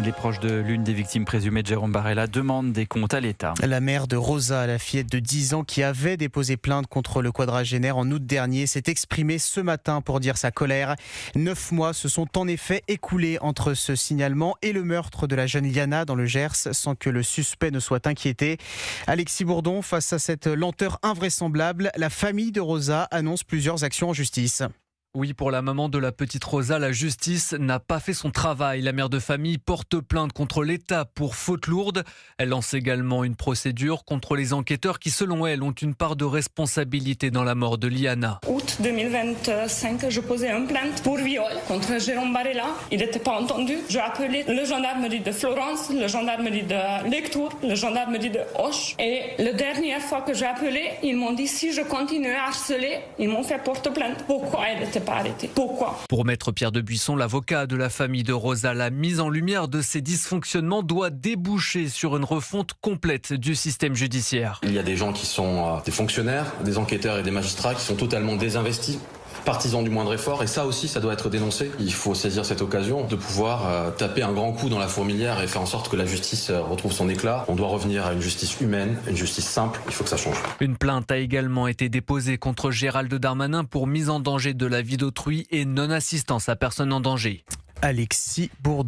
Les proches de l'une des victimes présumées de Jérôme Barella demandent des comptes à l'État. La mère de Rosa, la fillette de 10 ans qui avait déposé plainte contre le quadragénaire en août dernier, s'est exprimée ce matin pour dire sa colère. 9 mois se sont en effet écoulés entre ce signalement et le meurtre de la jeune Liana dans le Gers sans que le suspect ne soit inquiété. Alexis Bourdon, face à cette lenteur invraisemblable, la famille de Rosa annonce plusieurs actions en justice. Oui, pour la maman de la petite Rosa, la justice n'a pas fait son travail. La mère de famille porte plainte contre l'État pour faute lourde. Elle lance également une procédure contre les enquêteurs qui, selon elle, ont une part de responsabilité dans la mort de Liana. Août 2025, je posais une plainte pour viol contre Jérôme Barella. Il n'était pas entendu. J'ai appelé le gendarmerie de Florence, le gendarmerie de Lectoure, le gendarmerie de Auch. Et la dernière fois que j'ai appelé, ils m'ont dit si je continuais à harceler, ils m'ont fait porte plainte. Pourquoi elle n'était pas arrêtée? Pourquoi? Pour maître Pierre de Buisson, l'avocat de la famille de Rosa, la mise en lumière de ces dysfonctionnements doit déboucher sur une refonte complète du système judiciaire. Il y a des gens qui sont des fonctionnaires, des enquêteurs et des magistrats qui sont totalement désinvestis, partisans du moindre effort, et ça aussi, ça doit être dénoncé. Il faut saisir cette occasion de pouvoir taper un grand coup dans la fourmilière et faire en sorte que la justice retrouve son éclat. On doit revenir à une justice humaine, une justice simple, il faut que ça change. Une plainte a également été déposée contre Gérald Darmanin pour mise en danger de la vie d'autrui et non-assistance à personne en danger. Alexis Bourdon.